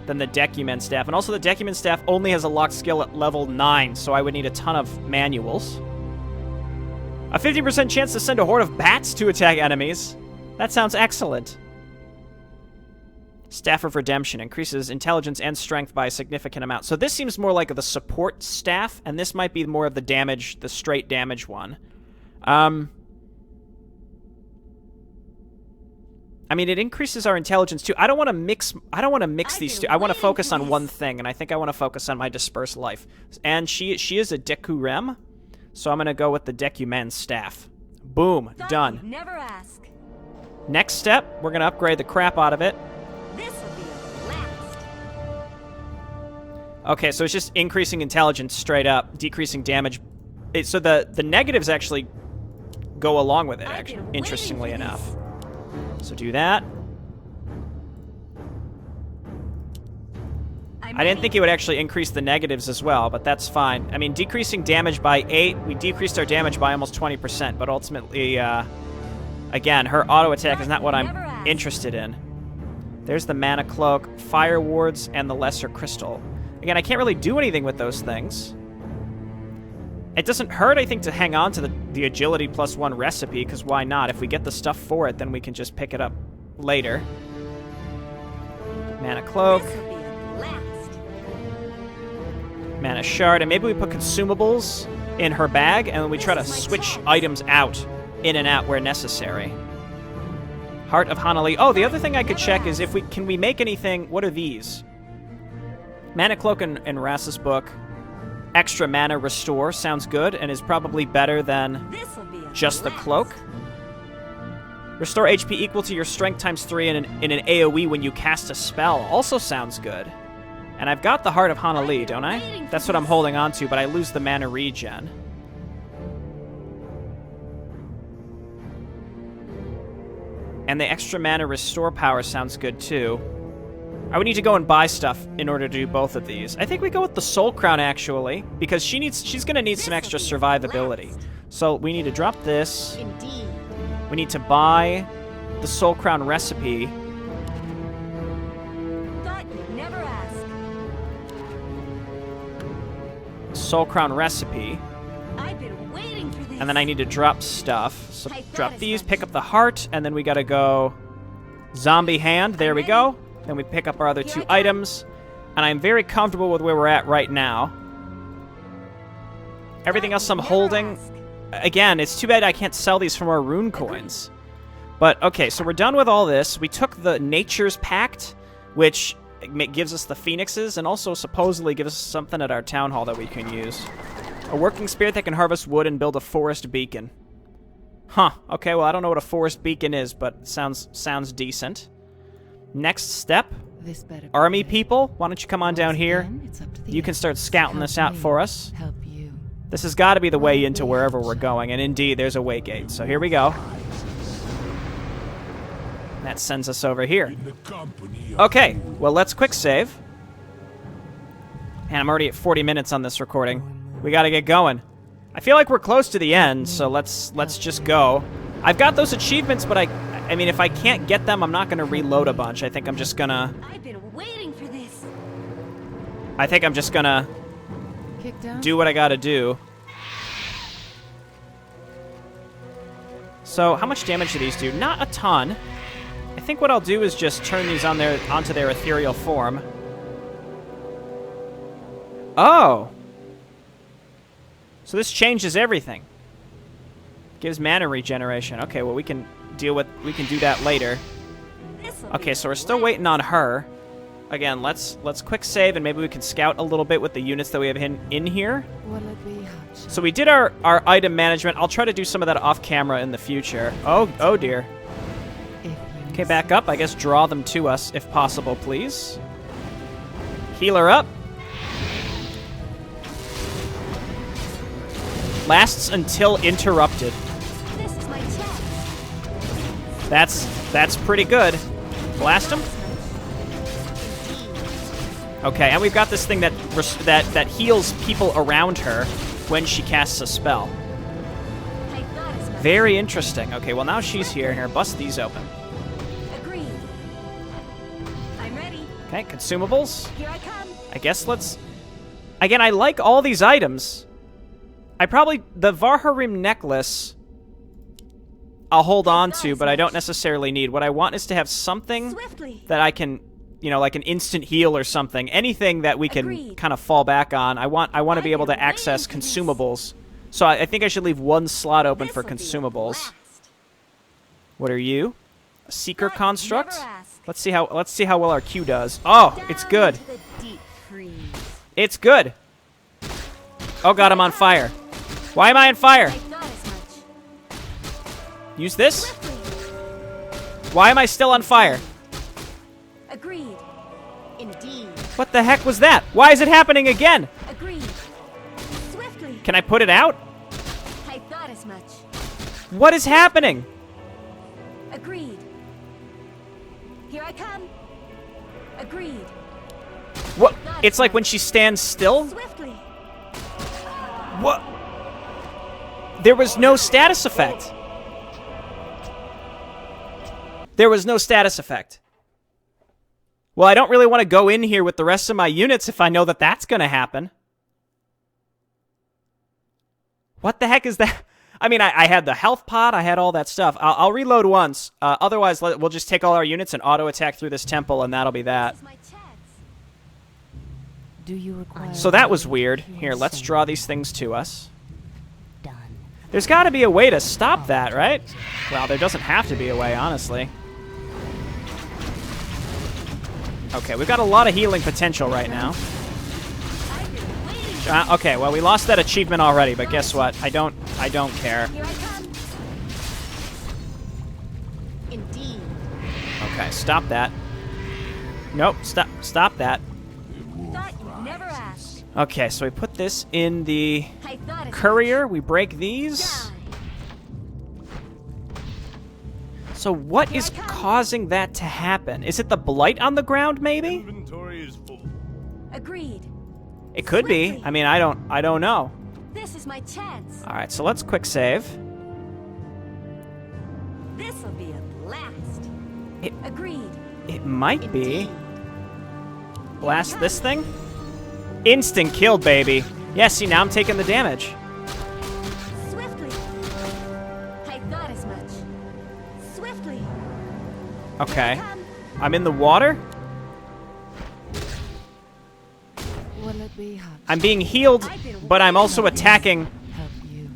than the Decuman Staff. And also the Decuman Staff only has a locked skill at level 9, so I would need a ton of manuals. A 50% chance to send a horde of bats to attack enemies. That sounds excellent. Staff of Redemption increases intelligence and strength by a significant amount. So this seems more like the support staff, and this might be more of the damage, the straight damage one. I mean, it increases our intelligence too. I don't want to mix these two. I want to focus on one thing, and I think I want to focus on my dispersed life. And she is a Deku-Rem, so I'm going to go with the Decuman Staff. Boom, done. Never ask. Next step, we're going to upgrade the crap out of it. This'll be a blast. Okay, so it's just increasing intelligence straight up, decreasing damage. So the negatives actually go along with it, actually, interestingly enough. So do that. I didn't think it would actually increase the negatives as well, but that's fine. I mean, decreasing damage by 8, we decreased our damage by almost 20%, but ultimately, again, her auto attack is not what I'm interested in. There's the Mana Cloak, Fire Wards, and the Lesser Crystal. Again, I can't really do anything with those things. It doesn't hurt, I think, to hang on to the Agility +1 recipe, because why not? If we get the stuff for it, then we can just pick it up later. Mana Cloak. This'll be a blast. Mana Shard, and maybe we put consumables in her bag, and we try to switch items out, in and out where necessary. Heart of Hanali. Oh, the other thing I could check is if we can we make anything. What are these? Mana Cloak and Rass's book. Extra mana restore sounds good and is probably better than This'll be a just the blast. cloak. Restore HP equal to your strength times 3 in an AoE when you cast a spell. Also sounds good. And I've got the Heart of Hanali, don't I? That's what I'm holding on to, but I lose the mana regen. And the extra mana restore power sounds good too. I would need to go and buy stuff in order to do both of these. I think we go with the Soul Crown actually, because she's gonna need some extra survivability. So we need to drop this. Indeed. We need to buy the Soul Crown recipe. Thought you'd never ask. Soul Crown recipe. I've been waiting for this. And then I need to drop stuff. So I thought drop as these, much. pick up the heart, and then we gotta go zombie hand. There we go. Then we pick up our other Here two I come. items. And I'm very comfortable with where we're at right now. Everything else I'm Never holding. ask. Again, it's too bad I can't sell these from our rune coins. But, okay, so we're done with all this. We took the Nature's Pact, which gives us the phoenixes, and also supposedly gives us something at our town hall that we can use. A working spirit that can harvest wood and build a forest beacon. Huh, okay, well, I don't know what a forest beacon is, but sounds decent. Next step, This better be army good. people, why don't you come on down Once here? again, it's up to the You can others. start scouting Help this out me, for us. Help you. This has got to be the way Well, into we wherever have we're to. going, and indeed, there's a way gate. So here we go. That sends us over here. In the company of Okay, well, let's quick save. And I'm already at 40 minutes on this recording. We got to get going. I feel like we're close to the end, so let's just go. I've got those achievements, but I mean, if I can't get them, I'm not going to reload a bunch. I think I'm just gonna. I've been waiting for this. I think I'm just gonna Kick down. do what I got to do. So, how much damage do these do? Not a ton. I think what I'll do is just turn these onto their ethereal form. Oh! So this changes everything. Gives mana regeneration. Okay, well we can do that later. This'll be Okay, a so we're still blast. waiting on her. Again, let's quick save and maybe we can scout a little bit with the units that we have in here. Will it be hot? So we did our item management. I'll try to do some of that off camera in the future. Oh dear. If you Okay, back up. I guess draw them to us if possible, please. Heal her up. Lasts until interrupted. This is my chance. That's pretty good. Blast him. Okay, and we've got this thing that heals people around her when she casts a spell. I thought as much. Very interesting. Okay, well now she's here. Here, bust these open. Agreed. I'm ready. Okay, consumables. Here I come. I guess let's... Again, I like all these items. The Varharim necklace I'll hold on to, but I don't necessarily need. What I want is to have something Swiftly. that I can, like an instant heal or something. Anything that we can Agreed. kind of fall back on. I want to be able to access consumables. So I think I should leave one slot open for This'll be a consumables. blast. What are you? A seeker Thought you'd construct? never ask. Let's see how well our Q does. Oh, it's Down good. to the deep freeze. It's good. Oh god, I'm on fire. Why am I on fire? I thought as much. Use this? Swiftly. Why am I still on fire? Agreed. Indeed. What the heck was that? Why is it happening again? Agreed. Swiftly. Can I put it out? I thought as much. What is happening? Agreed. Here I come. Agreed. What? It's like when she stands still? Swiftly. What? There was no status effect. There was no status effect. Well, I don't really want to go in here with the rest of my units if I know that that's going to happen. What the heck is that? I mean, I had the health pot, I had all that stuff. I'll reload once. Otherwise, we'll just take all our units and auto-attack through this temple, and that'll be that. This is my chance. Do you require? So that was weird. Here, let's draw these things to us. Done. There's got to be a way to stop that, right? Well, there doesn't have to be a way, honestly. Okay, we've got a lot of healing potential right now. Okay, well, we lost that achievement already, but guess what? I don't care. Here I come. Indeed. Okay, stop that. Nope, stop that. Thought you'd never ask. Okay, so we put this in the I thought as courier. We break these. much. Die. So what is causing that to happen? Is it the blight on the ground, maybe? Inventory is full. Agreed. It could be. Swiftly. I mean, I don't know. This is my chance. All right, so let's quick save. This'll be a blast. It- Agreed. It might be. Indeed. Blast this thing. Instant kill, baby. Yeah, see, now I'm taking the damage. Swiftly. I thought as much. Swiftly. Okay. Here I come. I'm in the water. Will it be hot? I'm being healed, but I'm also attacking. Help you.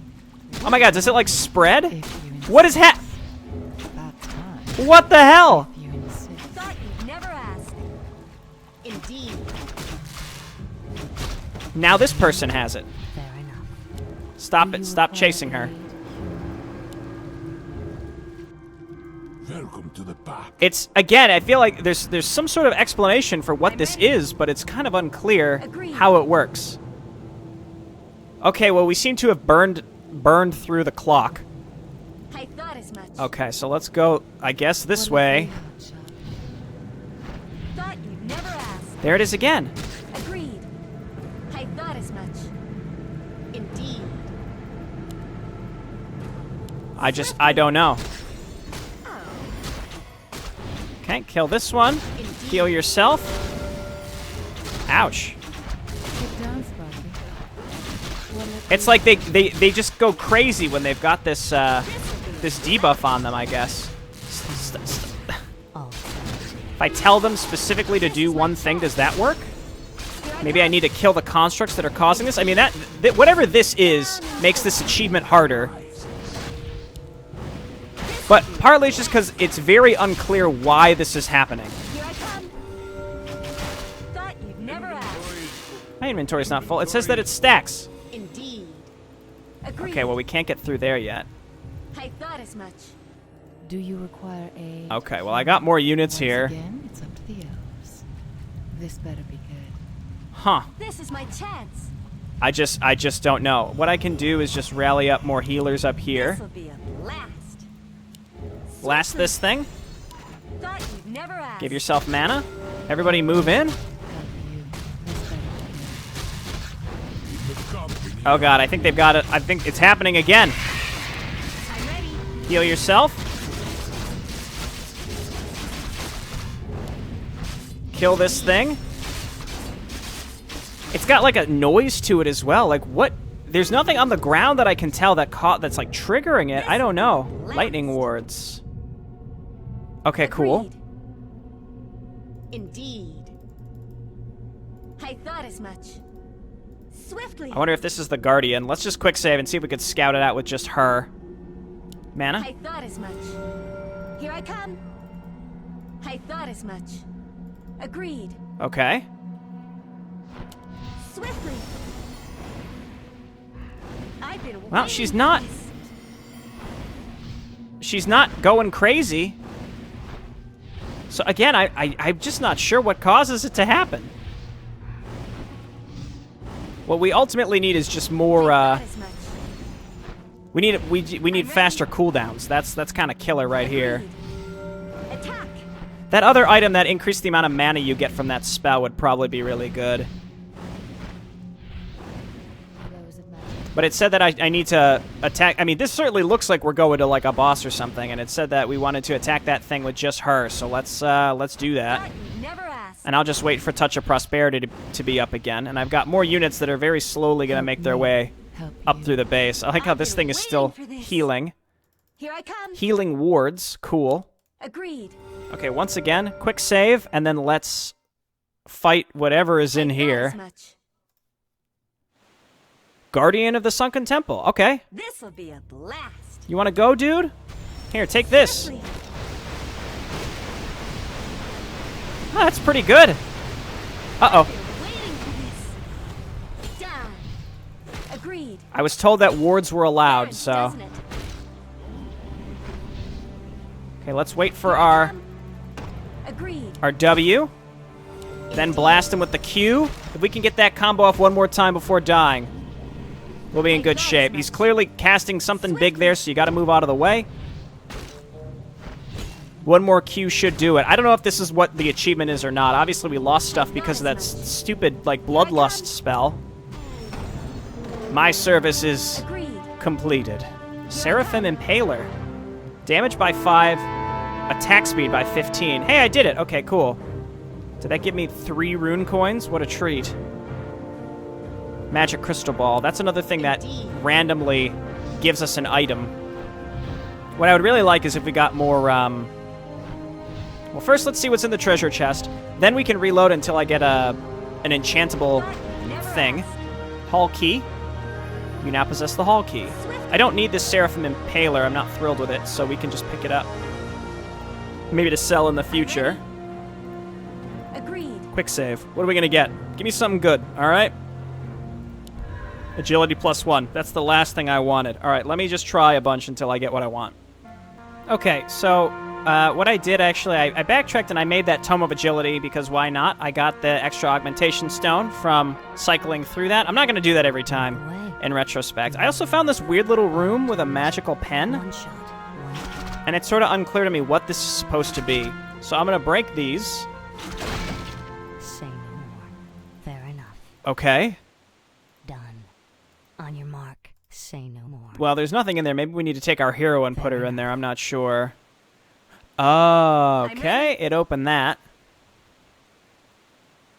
Oh my god, does it like spread? If you insist. What is That time. What the hell? You insist. Thought you'd never ask. Indeed. Now this person has it. Fair enough. Stop Do it. you Stop require chasing her. aid? Welcome to the pack. It's, again, I feel like there's some sort of explanation for what this is, but it's kind of unclear Agreed. how it works. Okay, well, we seem to have burned through the clock. I thought as much. Okay, so let's go, I guess, this Will it way. be hot, shot? Thought you'd never ask. There it is again. Agreed. I thought as much. Indeed. I don't know. Okay, kill this one. Indeed. Heal yourself. Ouch. Get down, Sparky. Will it It's be like they just go crazy when they've got this this debuff on them, I guess. all If I tell them specifically to do one thing, does that work? Maybe I need to kill the constructs that are causing this? I mean, that whatever this is makes this achievement harder. But partly it's just because it's very unclear why this is happening. Here I come. Thought you'd never ask. My inventory's not full. It says that it stacks. Indeed. Agreed. Okay, well, we can't get through there yet. I thought as much. Do you require aid? Okay, well, I got more units Once here. Again, it's up to the elves. This better be good. Huh. This is my chance. I just don't know. What I can do is just rally up more healers up here. This'll be a blast. Blast this thing. Thought you'd never ask. Give yourself mana. Everybody move in. Help you. This better be good. The company. Oh god, I think they've got it. I think it's happening again. I'm ready. Heal yourself. Kill this thing. It's got like a noise to it as well. Like what? There's nothing on the ground that I can tell that's like triggering it. I don't know. Lightning wards. Okay, cool. Agreed. Indeed. I thought as much. Swiftly. I wonder if this is the Guardian. Let's just quick save and see if we could scout it out with just her. Mana? I thought as much. Here I come. I thought as much. Agreed. Okay. Swiftly. I've been Well, she's not going crazy. So again, I'm just not sure what causes it to happen. What we ultimately need is just more. As much. We need faster cooldowns. That's kind of killer right here. Attack. That other item that increased the amount of mana you get from that spell would probably be really good. Those that matter. But it said that I need to attack. I mean, this certainly looks like we're going to like a boss or something, and it said that we wanted to attack that thing with just her. So let's do that. Thought you'd never ask. And I'll just wait for Touch of Prosperity to be up again. And I've got more units that are very slowly going to make their way Help up you. through the base. I like how I've this been thing is still waiting for this. healing. Here I come. Healing wards. Cool. Agreed. Okay, once again, quick save, and then let's fight whatever is in I thought here. as much. Guardian of the Sunken Temple. Okay. This'll be a blast. You want to go, dude? Here, take this. Swiftly. Oh, that's pretty good. Uh-oh. Waiting for this. Done. Agreed. I was told that wards were allowed, Burns, so... doesn't it? Okay, let's wait for our Agreed. W. Then blast him with the Q. If we can get that combo off one more time before dying, we'll be in good shape. He's clearly casting something big there, so you gotta move out of the way. One more Q should do it. I don't know if this is what the achievement is or not. Obviously, we lost stuff because of that stupid, like, bloodlust spell. My service is Agreed. completed. Seraphim Impaler. Damage by 5, attack speed by 15. Hey, I did it. Okay, cool. Did that give me 3 rune coins? What a treat. Magic Crystal Ball. That's another thing that randomly gives us an item. What I would really like is if we got more, Well, first let's see what's in the treasure chest. Then we can reload until I get an enchantable thing. Hall Key. You now possess the Hall Key. I don't need this Seraphim Impaler. I'm not thrilled with it, so we can just pick it up. Maybe to sell in the future. Agreed. Quick save. What are we going to get? Give me something good, all right? Agility +1. That's the last thing I wanted. All right, let me just try a bunch until I get what I want. Okay, so what I did, actually, I backtracked and I made that Tome of Agility because why not? I got the extra augmentation stone from cycling through that. I'm not going to do that every time in retrospect. I also found this weird little room with a magical pen. One shot. And it's sort of unclear to me what this is supposed to be. So I'm going to break these. Say no more. Fair enough. Okay. Done. On your mark. Say no more. Well, there's nothing in there. Maybe we need to take our hero and put her in there. I'm not sure. Oh, okay. It opened that.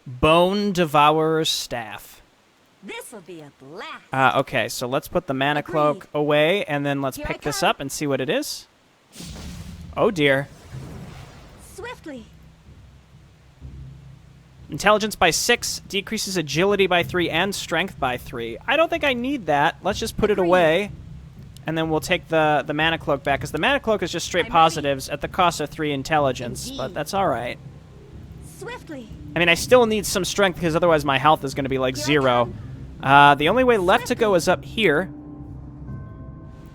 Bone Devourer's Staff. This'll be a blast. Okay, so let's put the Mana Cloak away, and then let's pick this up and see what it is. Oh, dear. Swiftly. Intelligence by 6, decreases agility by 3 and strength by 3. I don't think I need that. Let's just put it away, and then we'll take the Mana Cloak back, because the Mana Cloak is just straight positives at the cost of 3 intelligence, but that's all right. Swiftly. I mean, I still need some strength, because otherwise my health is going to be like 0. The only way left to go is up here,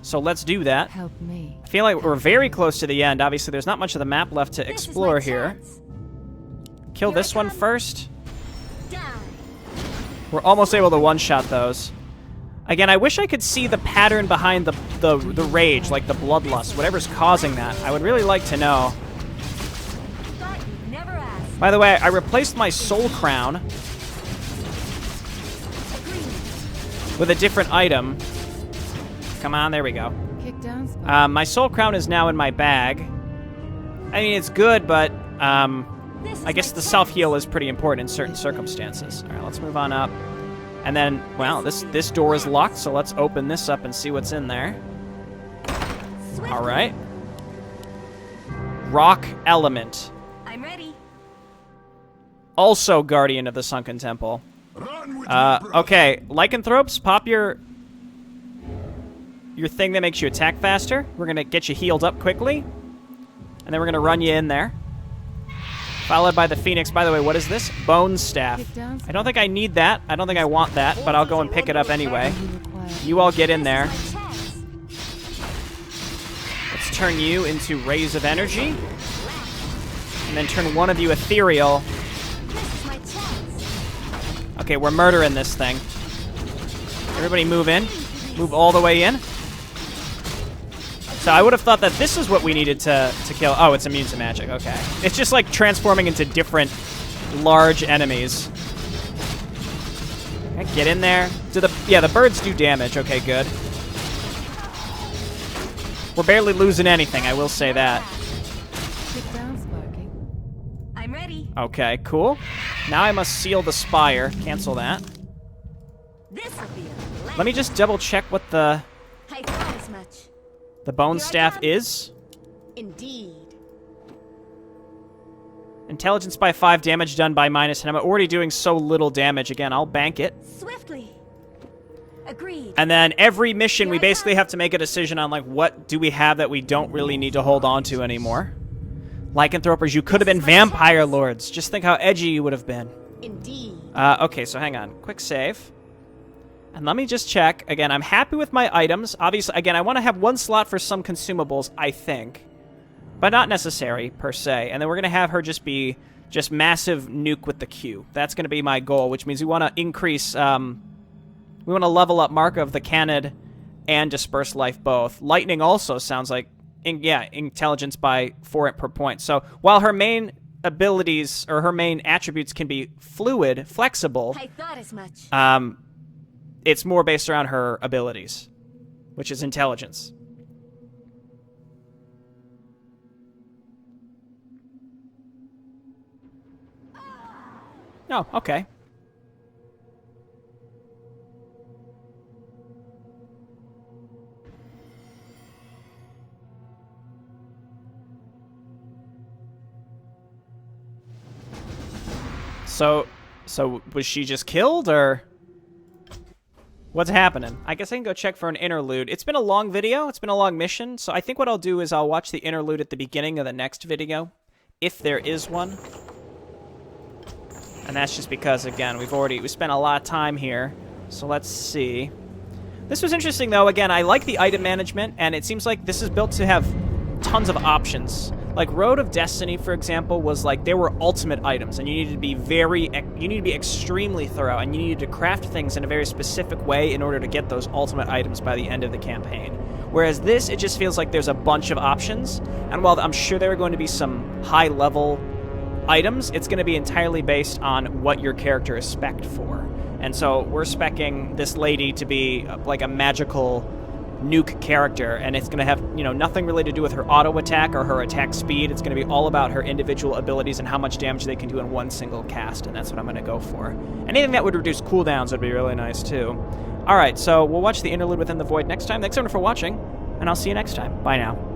so let's do that. Help me. I feel like we're very close to the end. Obviously, there's not much of the map left to explore here. Kill this one first. We're almost able to one-shot those. Again, I wish I could see the pattern behind the rage, like the bloodlust, whatever's causing that. I would really like to know. By the way, I replaced my soul crown with a different item. Come on, there we go. Kick down, Spike. My soul crown is now in my bag. I mean, it's good, but I guess the self-heal is pretty important in certain circumstances. All right, let's move on up. And then, well, this door is locked, so let's open this up and see what's in there. All right. Rock Element. I'm ready. Also Guardian of the Sunken Temple. Run with me, brother. Okay, Lycanthropes, pop your thing that makes you attack faster. We're going to get you healed up quickly. And then we're going to run you in there. Followed by the Phoenix. By the way, what is this? Bone Staff. I don't think I need that. I don't think I want that, but I'll go and pick it up anyway. You all get in there. Let's turn you into Rays of Energy. And then turn one of you ethereal. Okay, we're murdering this thing. Everybody move in. Move all the way in. So I would have thought that this is what we needed to kill. Oh, it's immune to magic. Okay. It's just like transforming into different large enemies. Okay, get in there. Yeah, the birds do damage. Okay, good. We're barely losing anything, I will say that. Kick down, Sparky. I'm ready. Okay, cool. Now I must seal the spire. Cancel that. This'll be a blast. Let me just double check what the I thought as much. bone staff is. Indeed. Intelligence by 5, damage done by -10. I'm already doing so little damage. Again, I'll bank it. Swiftly. Agreed. And then every mission, we basically have to make a decision on, like, what do we have that we don't really need to hold on to anymore. Lycanthropers, you could have been vampire lords. Just think how edgy you would have been. Indeed. Okay, so hang on. Quick save. And let me just check. Again, I'm happy with my items. Obviously, again, I want to have one slot for some consumables, I think. But not necessary, per se. And then we're going to have her just be just massive nuke with the Q. That's going to be my goal, which means we want to increase... we want to level up Mark of the Canid and Disperse Life both. Lightning also sounds like... intelligence by 4 per point. So while her main abilities or her main attributes can be fluid, flexible, I thought as much. it's more based around her abilities, which is intelligence. Oh, okay. So was she just killed, or what's happening? I guess I can go check for an interlude. It's been a long video. It's been a long mission. So I think what I'll do is I'll watch the interlude at the beginning of the next video, if there is one. And that's just because, again, we spent a lot of time here. So let's see. This was interesting, though. Again, I like the item management, and it seems like this is built to have tons of options. Like Road of Destiny, for example, was like there were ultimate items, and you needed to be extremely thorough, and you needed to craft things in a very specific way in order to get those ultimate items by the end of the campaign. Whereas this, it just feels like there's a bunch of options, and while I'm sure there are going to be some high-level items, it's going to be entirely based on what your character is spec'd for. And so we're speccing this lady to be like a magical nuke character, and it's going to have, nothing really to do with her auto attack or her attack speed. It's going to be all about her individual abilities and how much damage they can do in one single cast, and that's what I'm going to go for. Anything that would reduce cooldowns would be really nice too. Alright, so we'll watch the interlude within the void next time. Thanks everyone for watching, and I'll see you next time. Bye now.